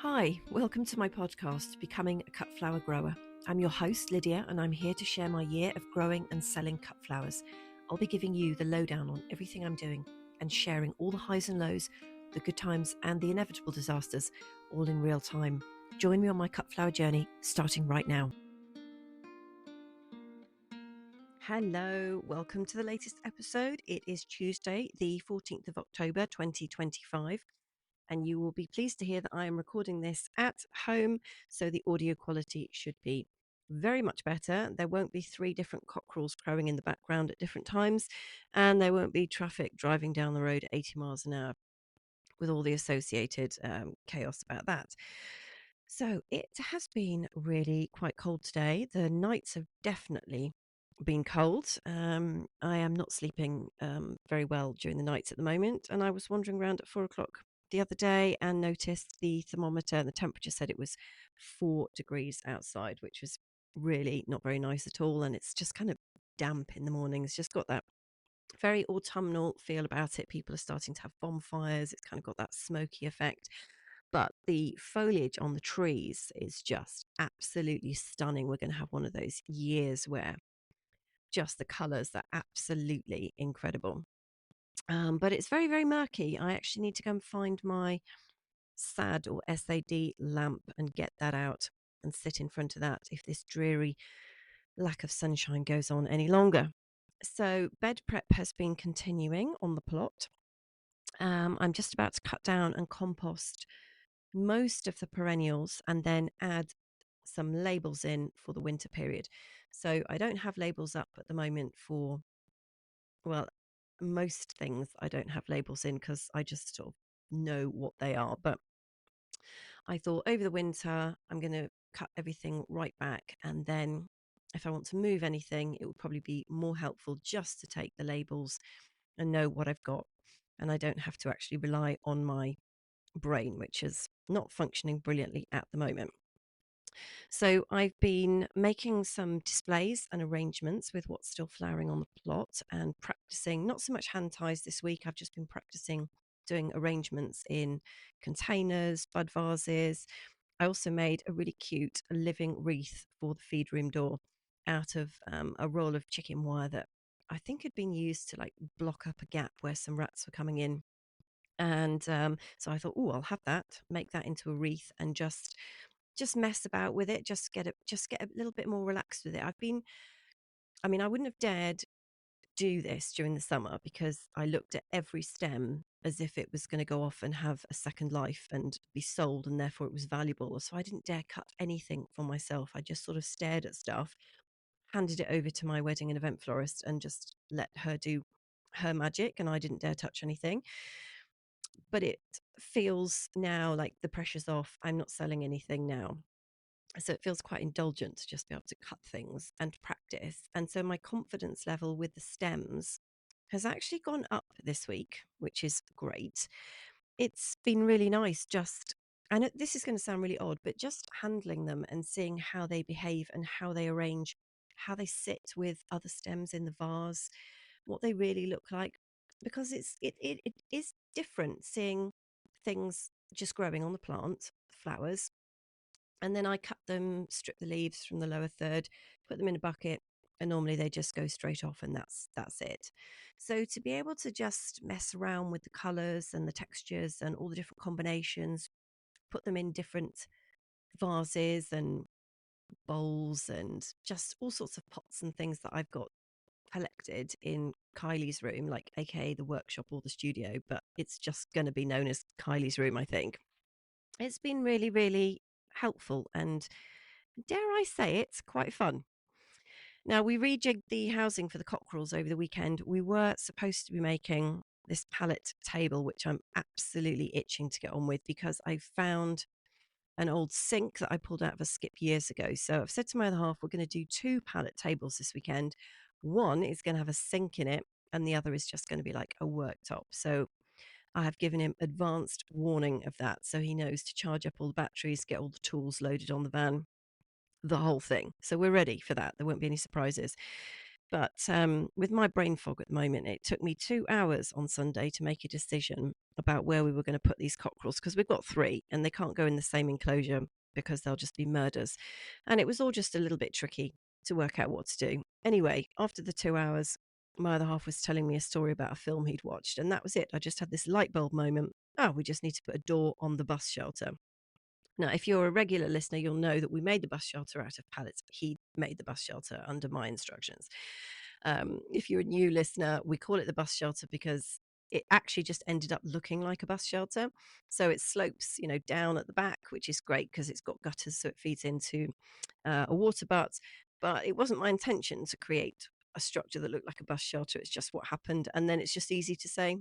Hi, welcome to my podcast, Becoming a Cut Flower Grower. I'm your host, Lydia, and I'm here to share my year of growing and selling cut flowers. I'll be giving you the lowdown on everything I'm doing and sharing all the highs and lows, the good times and the inevitable disasters, all in real time. Join me on my cut flower journey, starting right now. Hello, welcome to the latest episode. It is Tuesday, the 14th of October, 2025. And you will be pleased to hear that I am recording this at home, so the audio quality should be very much better. There won't be 3 different cockerels crowing in the background at different times, and there won't be traffic driving down the road at 80 miles an hour with all the associated chaos about that. So it has been really quite cold today. The nights have definitely been cold. I am not sleeping very well during the nights at the moment, and I was wandering around at 4 o'clock the other day and noticed the thermometer and the temperature said it was 4 degrees outside, which was really not very nice at all. And it's just kind of damp in the morning. It's just got that very autumnal feel about it. People are starting to have bonfires. It's kind of got that smoky effect. But the foliage on the trees is just absolutely stunning. We're going to have one of those years where just the colours are absolutely incredible. But it's very, very murky. I actually need to go and find my SAD or SAD lamp and get that out and sit in front of that if this dreary lack of sunshine goes on any longer. So bed prep has been continuing on the plot. I'm just about to cut down and compost most of the perennials and then add some labels in for the winter period. So I don't have labels up at the moment for, well, most things I don't have labels in because I just sort of know what they are. But I thought over the winter, I'm going to cut everything right back. And then if I want to move anything, it would probably be more helpful just to take the labels and know what I've got. And I don't have to actually rely on my brain, which is not functioning brilliantly at the moment. So I've been making some displays and arrangements with what's still flowering on the plot and practicing, not so much hand ties this week. I've just been practicing doing arrangements in containers, bud vases. I also made a really cute living wreath for the feed room door out of a roll of chicken wire that I think had been used to like block up a gap where some rats were coming in. And so I thought, oh, I'll have that, make that into a wreath, and just mess about with it, just get a little bit more relaxed with it. I mean, I wouldn't have dared do this during the summer because I looked at every stem as if it was going to go off and have a second life and be sold, and therefore it was valuable. So I didn't dare cut anything for myself. I just sort of stared at stuff, handed it over to my wedding and event florist, and just let her do her magic. And I didn't dare touch anything. But it feels now like the pressure's off. I'm not selling anything now. So it feels quite indulgent to just be able to cut things and practice. And so my confidence level with the stems has actually gone up this week, which is great. It's been really nice just, I know this is going to sound really odd, but just handling them and seeing how they behave and how they arrange, how they sit with other stems in the vase, what they really look like, because it is different seeing things just growing on the plant, flowers, and then I cut them, strip the leaves from the lower third, put them in a bucket, and normally they just go straight off, and that's it. So to be able to just mess around with the colors and the textures and all the different combinations, put them in different vases and bowls and just all sorts of pots and things that I've got collected in Kylie's room, like aka the workshop or the studio, but it's just going to be known as Kylie's room, I think. It's been really, really helpful and, dare I say, it's quite fun. Now, we rejigged the housing for the cockerels over the weekend. We were supposed to be making this pallet table, which I'm absolutely itching to get on with because I found an old sink that I pulled out of a skip years ago. So I've said to my other half, we're going to do 2 pallet tables this weekend. One is going to have a sink in it, and the other is just going to be like a worktop. So I have given him advanced warning of that. So he knows to charge up all the batteries, get all the tools loaded on the van, the whole thing. So we're ready for that. There won't be any surprises. But with my brain fog at the moment, it took me 2 hours on Sunday to make a decision about where we were going to put these cockerels, because we've got three and they can't go in the same enclosure because they'll just be murders. And it was all just a little bit tricky to work out what to do. Anyway, after the 2 hours, my other half was telling me a story about a film he'd watched, and that was it. I just had this light bulb moment. Oh, we just need to put a door on the bus shelter. Now, if you're a regular listener, you'll know that we made the bus shelter out of pallets. He made the bus shelter under my instructions. If you're a new listener, we call it the bus shelter because it actually just ended up looking like a bus shelter. So it slopes, down at the back, which is great because it's got gutters, so it feeds into a water butt. But it wasn't my intention to create a structure that looked like a bus shelter. It's just what happened. And then it's just easy to say,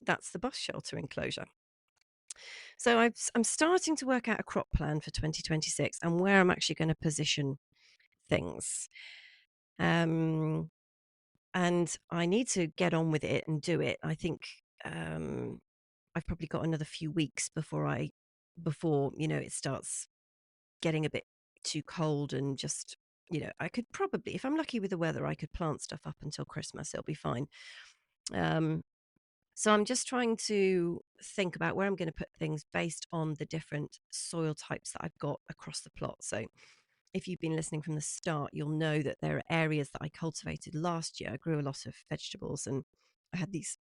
that's the bus shelter enclosure. So I'm starting to work out a crop plan for 2026 and where I'm actually going to position things. Um, and I need to get on with it and do it. I think I've probably got another few weeks before it starts getting a bit too cold and just I could probably, if I'm lucky with the weather, I could plant stuff up until Christmas. It'll be fine. Um, So I'm just trying to think about where I'm going to put things based on the different soil types that I've got across the plot. So if you've been listening from the start, you'll know that there are areas that I cultivated last year. I grew a lot of vegetables and I had these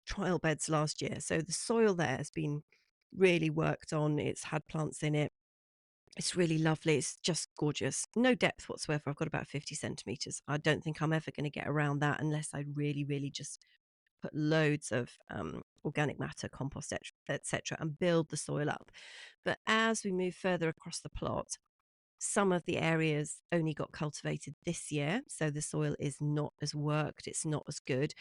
trial beds last year. So the soil there has been really worked on. It's had plants in it. It's really lovely. It's just gorgeous. No depth whatsoever. I've got about 50 centimeters. I don't think I'm ever going to get around that unless I really, really just put loads of organic matter, compost, etc., and build the soil up. But as we move further across the plot, some of the areas only got cultivated this year, so the soil is not as worked, it's not as good.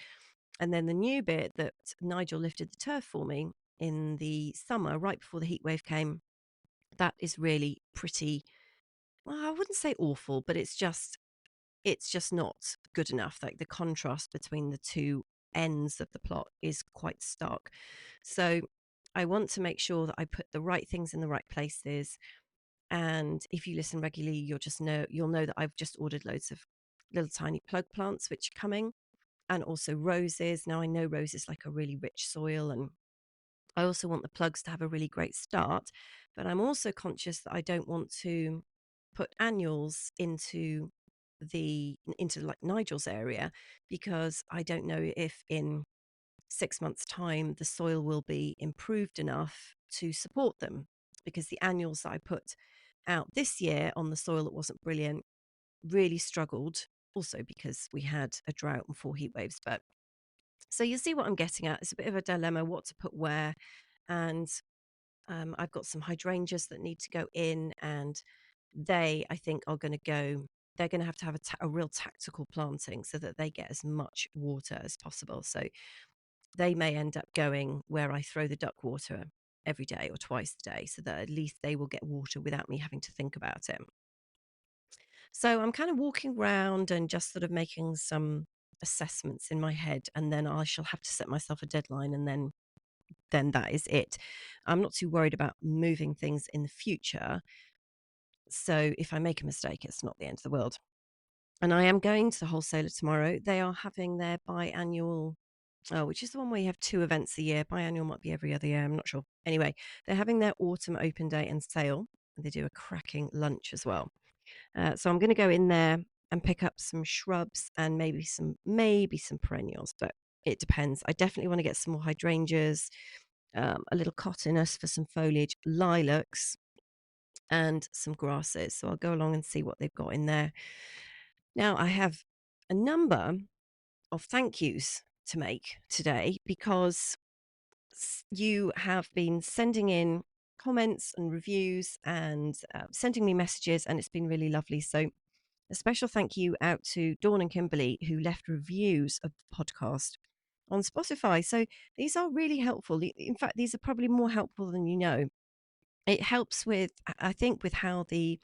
And then the new bit that Nigel lifted the turf for me in the summer, right before the heat wave came, that is really pretty. Well, I wouldn't say awful, but it's just not good enough. Like the contrast between the two ends of the plot is quite stark. So I want to make sure that I put the right things in the right places. And if you listen regularly, you'll know that I've just ordered loads of little tiny plug plants which are coming, and also roses. Now I know roses like a really rich soil, and I also want the plugs to have a really great start, but I'm also conscious that I don't want to put annuals into like Nigel's area, because I don't know if in 6 months' time the soil will be improved enough to support them. Because the annuals that I put out this year on the soil that wasn't brilliant really struggled, also because we had a drought and 4 heat waves. But so you see what I'm getting at. It's a bit of a dilemma what to put where. And I've got some hydrangeas that need to go in, and I think, are going to go. They're going to have a real tactical planting so that they get as much water as possible. So they may end up going where I throw the duck water every day or twice a day, so that at least they will get water without me having to think about it. So I'm kind of walking around and just sort of making some assessments in my head, and then I shall have to set myself a deadline, and then that is it. I'm not too worried about moving things in the future. So if I make a mistake, it's not the end of the world. And I am going to the wholesaler tomorrow. They are having their biannual, which is the one where you have 2 events a year. Biannual might be every other year. I'm not sure. Anyway, they're having their autumn open day and sale. And they do a cracking lunch as well. So I'm going to go in there and pick up some shrubs and maybe some perennials, but it depends. I definitely want to get some more hydrangeas, a little cotinus for some foliage, lilacs, and some grasses. So I'll go along and see what they've got in there. Now, I have a number of thank yous to make today, because you have been sending in comments and reviews and sending me messages, and it's been really lovely. So a special thank you out to Dawn and Kimberly, who left reviews of the podcast on Spotify. So these are really helpful. In fact, these are probably more helpful than you know. It helps with, I think, with how the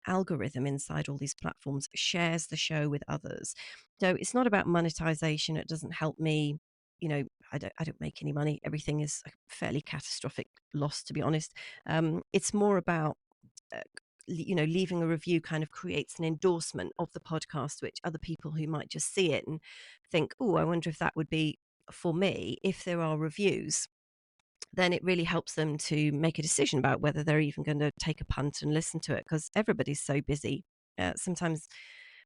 algorithm inside all these platforms shares the show with others. So it's not about monetization. It doesn't help me. I don't make any money. Everything is a fairly catastrophic loss, to be honest. It's more about leaving a review kind of creates an endorsement of the podcast, which other people who might just see it and think, oh, I wonder if that would be for me. If there are reviews, then it really helps them to make a decision about whether they're even going to take a punt and listen to it, because everybody's so busy. Sometimes,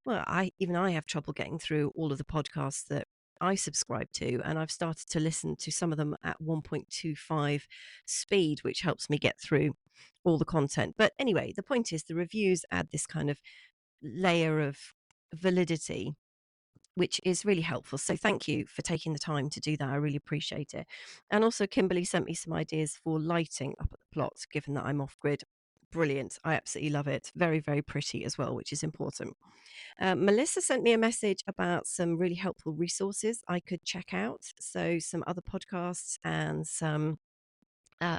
well, I have trouble getting through all of the podcasts that I subscribe to, and I've started to listen to some of them at 1.25 speed, which helps me get through all the content. But anyway, the point is the reviews add this kind of layer of validity, which is really helpful. So thank you for taking the time to do that. I really appreciate it. And also, Kimberly sent me some ideas for lighting up at the plot, given that I'm off grid. Brilliant. I absolutely love it. Very, very pretty as well, which is important. Melissa sent me a message about some really helpful resources I could check out. So, some other podcasts and some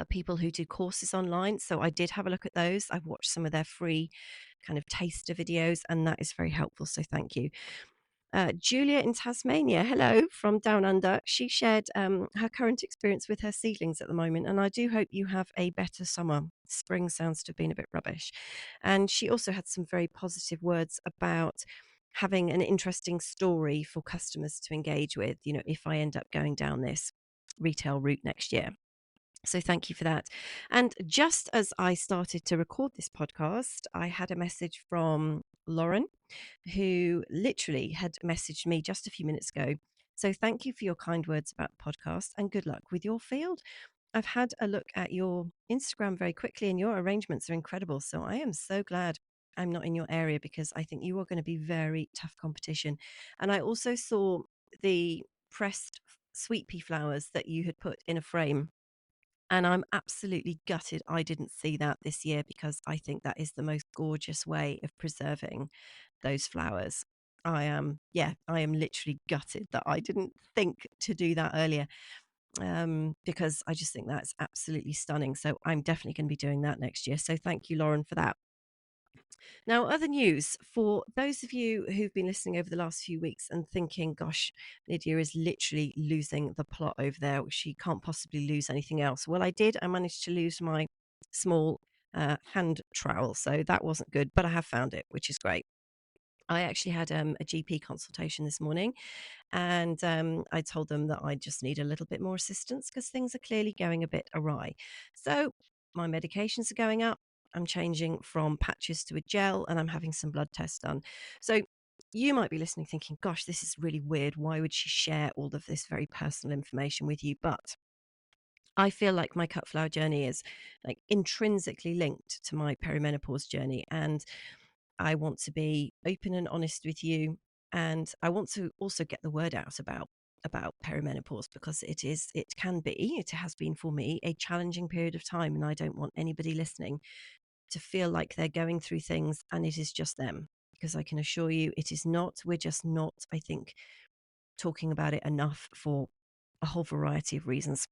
people who do courses online. So, I did have a look at those. I've watched some of their free kind of taster videos, and that is very helpful. So, thank you. Julia in Tasmania, hello from down under. She shared her current experience with her seedlings at the moment, and I do hope you have a better summer. Spring sounds to have been a bit rubbish. And she also had some very positive words about having an interesting story for customers to engage with, if I end up going down this retail route next year. So thank you for that. And just as I started to record this podcast, I had a message from Lauren, who literally had messaged me just a few minutes ago. So thank you for your kind words about the podcast and good luck with your field. I've had a look at your Instagram very quickly, and your arrangements are incredible. So I am so glad I'm not in your area, because I think you are going to be very tough competition. And I also saw the pressed sweet pea flowers that you had put in a frame, and I'm absolutely gutted I didn't see that this year, because I think that is the most gorgeous way of preserving those flowers. I am literally gutted that I didn't think to do that earlier, because I just think that's absolutely stunning. So I'm definitely going to be doing that next year. So thank you, Lauren, for that. Now, other news for those of you who've been listening over the last few weeks and thinking, gosh, Lydia is literally losing the plot over there. She can't possibly lose anything else. Well, I did. I managed to lose my small hand trowel. So that wasn't good, but I have found it, which is great. I actually had a GP consultation this morning, and I told them that I just need a little bit more assistance because things are clearly going a bit awry. So my medications are going up. I'm changing from patches to a gel, and I'm having some blood tests done. So you might be listening thinking, gosh, this is really weird. Why would she share all of this very personal information with you? But I feel like my cut flower journey is like intrinsically linked to my perimenopause journey, and I want to be open and honest with you, and I want to also get the word out about perimenopause, because it has been for me a challenging period of time, and I don't want anybody listening to feel like they're going through things and it is just them, because I can assure you it is not. We're just not, I think, talking about it enough for a whole variety of reasons.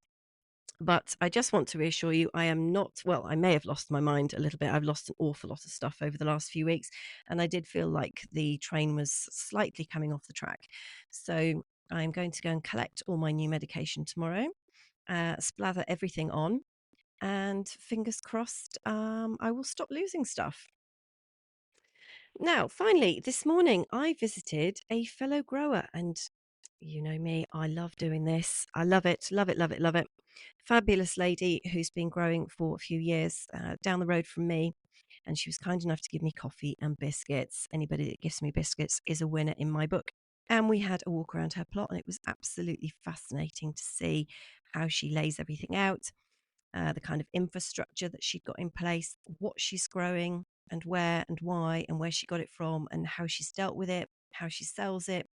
But I just want to reassure you, I am not, well, I may have lost my mind a little bit. I've lost an awful lot of stuff over the last few weeks, and I did feel like the train was slightly coming off the track. So I'm going to go and collect all my new medication tomorrow, splather everything on, and fingers crossed, I will stop losing stuff. Now, finally, this morning I visited a fellow grower, and you know me, I love doing this. I love it, love it, love it, love it. Fabulous lady who's been growing for a few years down the road from me. And she was kind enough to give me coffee and biscuits. Anybody that gives me biscuits is a winner in my book. And we had a walk around her plot, and it was absolutely fascinating to see how she lays everything out, the kind of infrastructure that she'd got in place, what she's growing, and where and why, and where she got it from, and how she's dealt with it, how she sells it.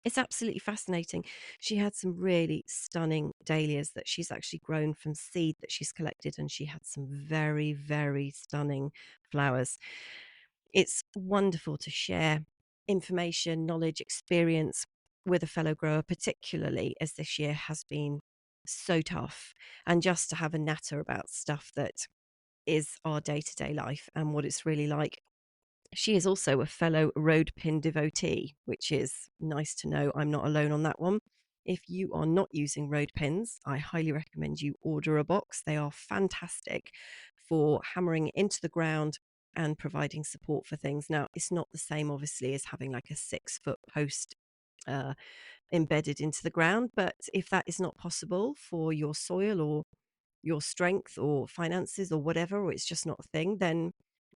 It's absolutely fascinating. She had some really stunning dahlias that she's actually grown from seed that she's collected, and she had some very, very stunning flowers. It's wonderful to share information, knowledge, experience with a fellow grower, particularly as this year has been so tough, and just to have a natter about stuff that is our day-to-day life and what it's really like. She is also a fellow road pin devotee, which is nice to know I'm not alone on that one. If you are not using road pins, I highly recommend you order a box. They are fantastic for hammering into the ground and providing support for things. Now, it's not the same, obviously, as having like a 6 foot post uh, embedded into the ground. But if that is not possible for your soil or your strength or finances or whatever, or it's just not a thing, then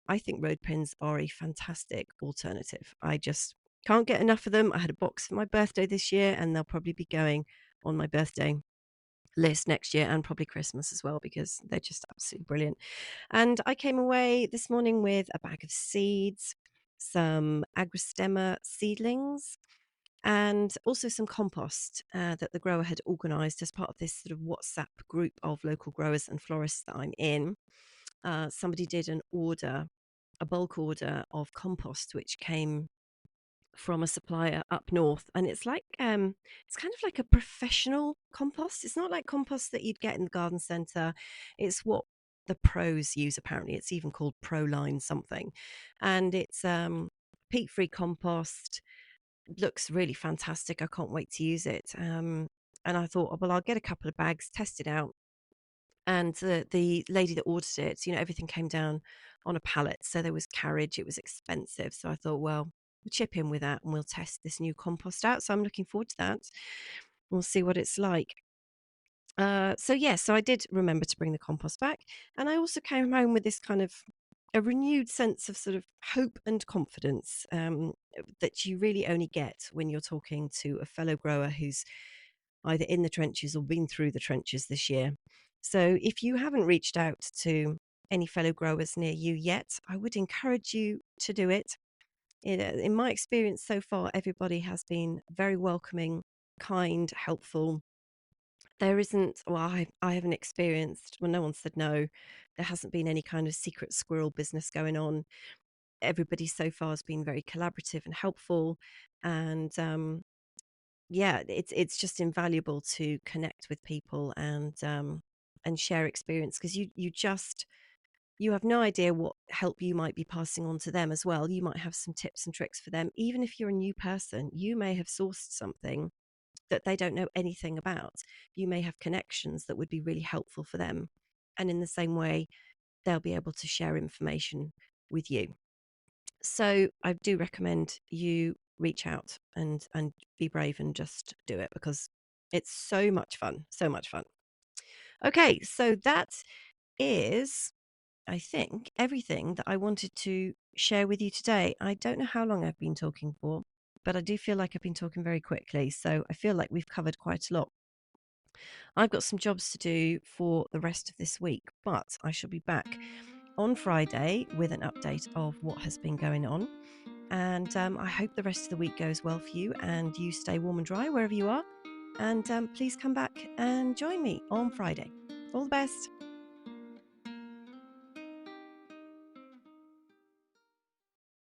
I think road pins are a fantastic alternative. I just can't get enough of them. I had a box for my birthday this year, and they'll probably be going on my birthday list next year and probably Christmas as well because they're just absolutely brilliant. And I came away this morning with a bag of seeds, some agrostemma seedlings, and also some compost that the grower had organised as part of this sort of WhatsApp group of local growers and florists that I'm in. Somebody did a bulk order of compost, which came from a supplier up north, and it's kind of like a professional compost. It's not like compost that you'd get in the garden centre. It's what the pros use. Apparently it's even called Proline something, and it's peat free compost. Looks really fantastic. I can't wait to use it. And I thought, oh, well, I'll get a couple of bags, test it out. And the lady that ordered it, everything came down on a pallet, so there was carriage. It was expensive, so I thought, well, we'll chip in with that and we'll test this new compost out. So I'm looking forward to that. We'll see what it's like. So I did remember to bring the compost back, and I also came home with this kind of a renewed sense of sort of hope and confidence that you really only get when you're talking to a fellow grower who's either in the trenches or been through the trenches this year. So if you haven't reached out to any fellow growers near you yet, I would encourage you to do it. In my experience so far, everybody has been very welcoming, kind, helpful. There isn't, well, I haven't experienced, well, no one said no. There hasn't been any kind of secret squirrel business going on. Everybody so far has been very collaborative and helpful. And yeah, it's just invaluable to connect with people and share experience because you have no idea what help you might be passing on to them as well. You might have some tips and tricks for them. Even if you're a new person, you may have sourced something that they don't know anything about. You may have connections that would be really helpful for them. And in the same way, they'll be able to share information with you. So I do recommend you reach out and be brave and just do it because it's so much fun, so much fun. Okay, so that is, I think, everything that I wanted to share with you today. I don't know how long I've been talking for, but I do feel like I've been talking very quickly. So I feel like we've covered quite a lot. I've got some jobs to do for the rest of this week, but I shall be back on Friday with an update of what has been going on. And I hope the rest of the week goes well for you and you stay warm and dry wherever you are. And please come back and join me on Friday. All the best.